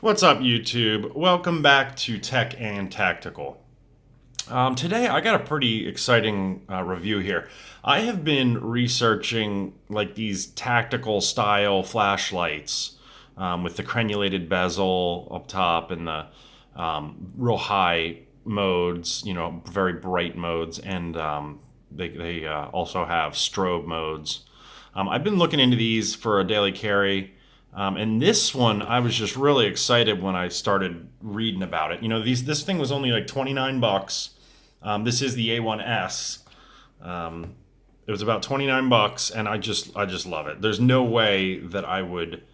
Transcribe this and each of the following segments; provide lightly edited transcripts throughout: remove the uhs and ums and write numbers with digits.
What's up, YouTube? Welcome back to Tech and Tactical. Today I got a pretty exciting review here. I have been researching like these tactical style flashlights with the crenulated bezel up top and the real high modes, very bright modes, and they also have strobe modes. I've been looking into these for a daily carry. And this one, I was just really excited when I started reading about it. This thing was only like 29 bucks. This is the A1S. It was about 29 bucks, and I just love it. There's no way that I would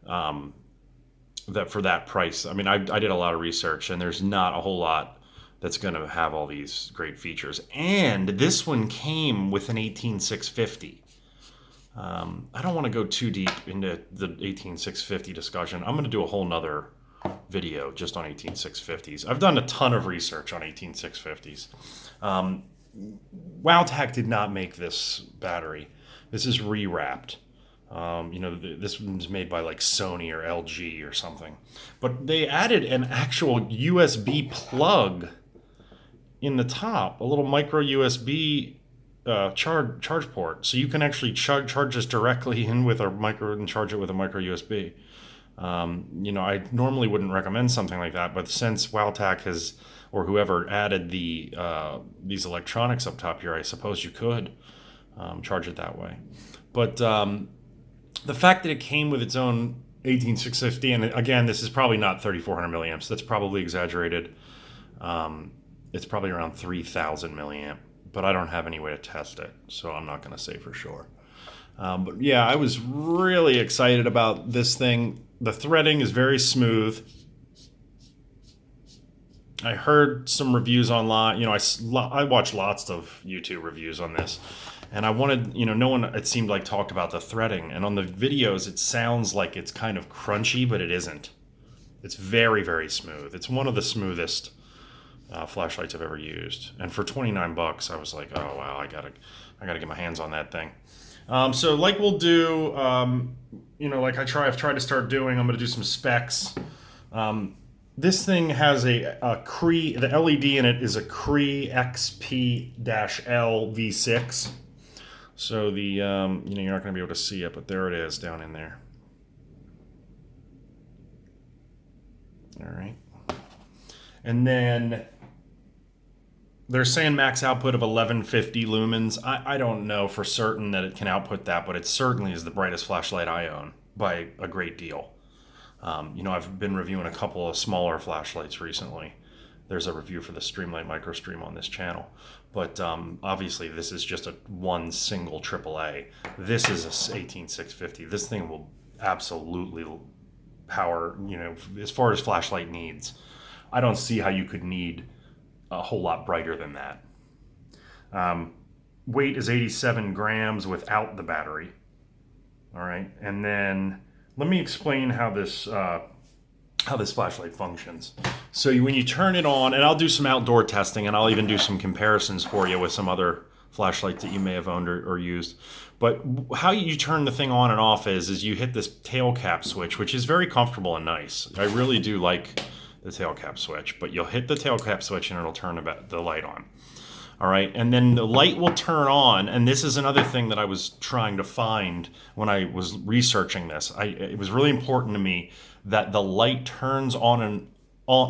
that for that price. I mean, I did a lot of research, and there's not a whole lot that's going to have all these great features. And this one came with an 18650. I don't want to go too deep into the 18650 discussion. I'm going to do a whole nother video just on 18650s. I've done a ton of research on 18650s. Wowtac did not make this battery. This is rewrapped. This one's made by like Sony or LG or something. But they added an actual USB plug in the top, a little micro USB charge port, so you can actually charge this directly in with a micro and charge it with a micro USB. I normally wouldn't recommend something like that, but since Wowtac has, or whoever added these electronics up top here, I suppose you could charge it that way. But the fact that it came with its own 18650, and again, this is probably not 3400 milliamps. That's probably exaggerated. It's probably around 3000 milliamp. But I don't have any way to test it, so I'm not going to say for sure. But yeah, I was really excited about this thing. The threading is very smooth. I heard some reviews online. I watched lots of YouTube reviews on this, and I wanted, no one, it seemed like, talked about the threading. And on the videos, it sounds like it's kind of crunchy, but it isn't. It's very, very smooth. It's one of the smoothest flashlights I've ever used, and for 29 bucks, I was like, oh wow, I gotta get my hands on that thing. So like we'll do, like I've tried to start doing. I'm gonna do some specs. This thing has a Cree. The LED in it is a Cree XP-L V6. So the you're not gonna be able to see it, but there it is down in there. All right, and then they're saying max output of 1150 lumens. I don't know for certain that it can output that, but it certainly is the brightest flashlight I own by a great deal. I've been reviewing a couple of smaller flashlights recently. There's a review for the Streamlight MicroStream on this channel. But obviously this is just one single AAA. This is a 18650. This thing will absolutely power, as far as flashlight needs. I don't see how you could need a whole lot brighter than that. Weight is 87 grams without the battery. All right, and then let me explain how this flashlight functions. So when you turn it on, and I'll do some outdoor testing, and I'll even do some comparisons for you with some other flashlights that you may have owned or used. But how you turn the thing on and off is you hit this tail cap switch, which is very comfortable and nice. I really do like the tail cap switch, but you'll hit the tail cap switch and it'll turn the light on. All right, and then the light will turn on, and this is another thing that I was trying to find when I was researching this. It was really important to me that the light turns on and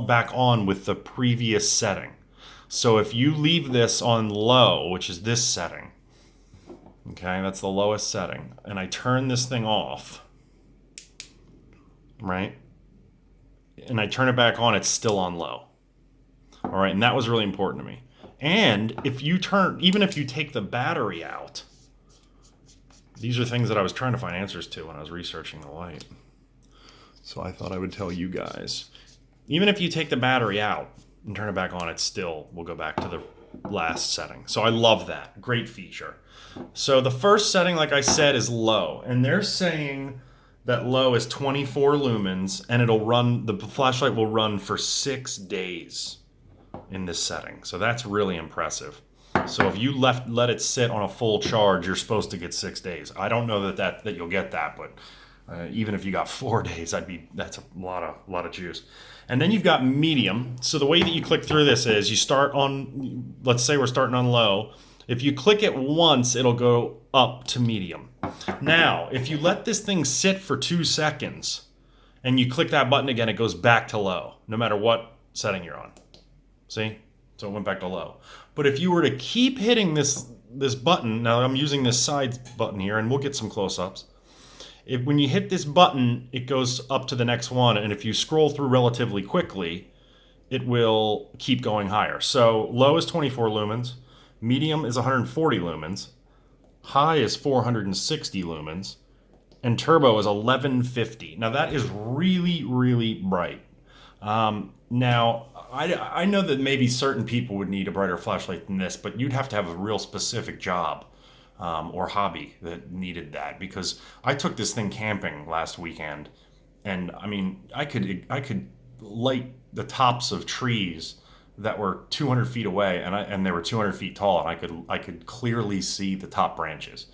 back on with the previous setting. So if you leave this on low, which is this setting, okay, that's the lowest setting, and I turn this thing off, right? And I turn it back on, it's still on low. All right, and that was really important to me. And even if you take the battery out, these are things that I was trying to find answers to when I was researching the light. So I thought I would tell you guys. Even if you take the battery out and turn it back on, it still will go back to the last setting. So I love that. Great feature. So the first setting, like I said, is low. And they're saying that low is 24 lumens, and the flashlight will run for 6 days in this setting. So that's really impressive. So if you let it sit on a full charge, you're supposed to get 6 days. I don't know that you'll get that, but Even if you got 4 days, that's a lot of juice. And then you've got medium. So the way that you click through this is you start on, let's say we're starting on low. If you click it once, it'll go up to medium. Now, if you let this thing sit for 2 seconds and you click that button again, it goes back to low, no matter what setting you're on. See? So it went back to low. But if you were to keep hitting this button, now I'm using this side button here, and we'll get some close-ups. When you hit this button, it goes up to the next one, and if you scroll through relatively quickly, it will keep going higher. So low is 24 lumens, medium is 140 lumens, high is 460 lumens, and turbo is 1150. Now that is really, really bright. Now, I know that maybe certain people would need a brighter flashlight than this, but you'd have to have a real specific job or hobby that needed that, because I took this thing camping last weekend, and I mean, I could light the tops of trees that were 200 feet away, and they were 200 feet tall, and I could clearly see the top branches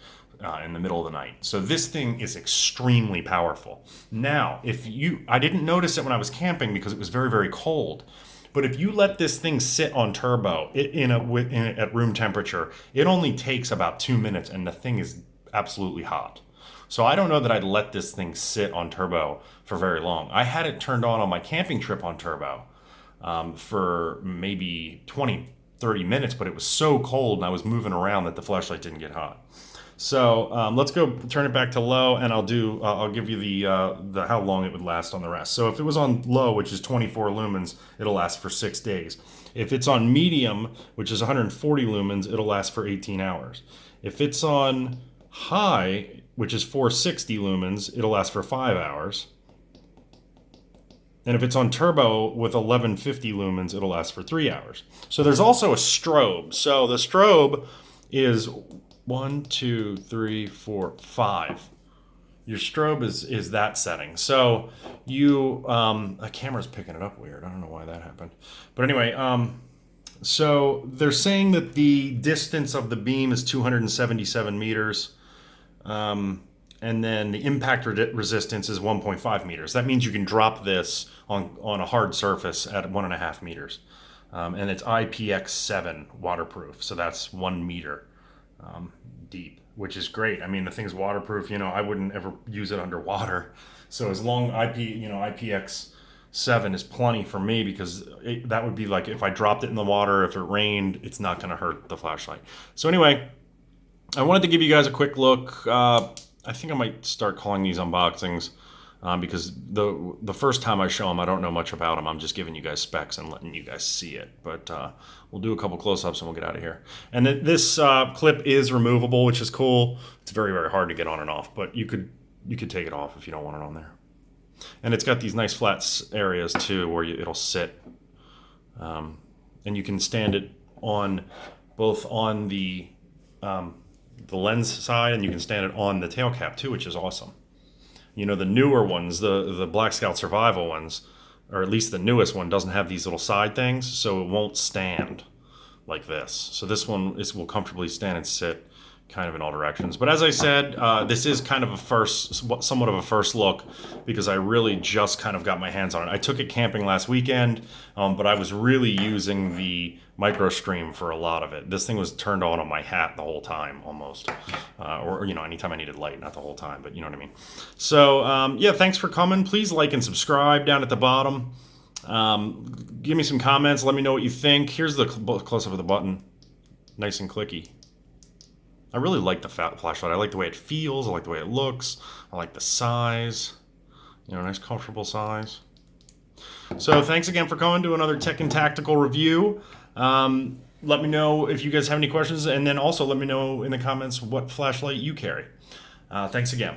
in the middle of the night. So this thing is extremely powerful. Now, I didn't notice it when I was camping because it was very, very cold. But if you let this thing sit on turbo at room temperature, it only takes about 2 minutes, and the thing is absolutely hot. So I don't know that I'd let this thing sit on turbo for very long. I had it turned on my camping trip on turbo for maybe 20, 30 minutes, but it was so cold and I was moving around that the flashlight didn't get hot. So let's go turn it back to low, and I'll give you the how long it would last on the rest. So if it was on low, which is 24 lumens, it'll last for 6 days. If it's on medium, which is 140 lumens, it'll last for 18 hours. If it's on high, which is 460 lumens, it'll last for 5 hours. And if it's on turbo with 1150 lumens, it'll last for 3 hours. So there's also a strobe. So the strobe is 1, 2, 3, 4, 5. Your strobe is that setting. So the camera's picking it up weird. I don't know why that happened. But anyway, so they're saying that the distance of the beam is 277 meters. And then the impact resistance is 1.5 meters. That means you can drop this on a hard surface at 1.5 meters. And it's IPX7 waterproof. So that's 1 meter. Deep, which is great. I mean, the thing's waterproof. I wouldn't ever use it underwater. So as long IPX7 is plenty for me, because that would be like if I dropped it in the water, if it rained, it's not going to hurt the flashlight. So anyway, I wanted to give you guys a quick look. I think I might start calling these unboxings because the first time I show them, I don't know much about them. I'm just giving you guys specs and letting you guys see it. But we'll do a couple close-ups and we'll get out of here. And this clip is removable, which is cool. It's very, very hard to get on and off, but you could take it off if you don't want it on there. And it's got these nice flat areas too where it'll sit. And you can stand it on both on the lens side, and you can stand it on the tail cap too, which is awesome. The newer ones, the Black Scout Survival ones, or at least the newest one, doesn't have these little side things, so it won't stand like this. So this one will comfortably stand and sit kind of in all directions. But as I said, this is kind of somewhat of a first look, because I really just kind of got my hands on it. I took it camping last weekend, but I was really using the micro-stream for a lot of it. This thing was turned on my hat the whole time, almost. Or anytime I needed light, not the whole time, but you know what I mean. So, yeah, thanks for coming. Please like and subscribe down at the bottom. Give me some comments. Let me know what you think. Here's the close-up of the button. Nice and clicky. I really like the flashlight. I like the way it feels. I like the way it looks. I like the size. Nice comfortable size. So thanks again for coming to another Tech and Tactical review. Let me know if you guys have any questions, and then also let me know in the comments what flashlight you carry. Thanks again.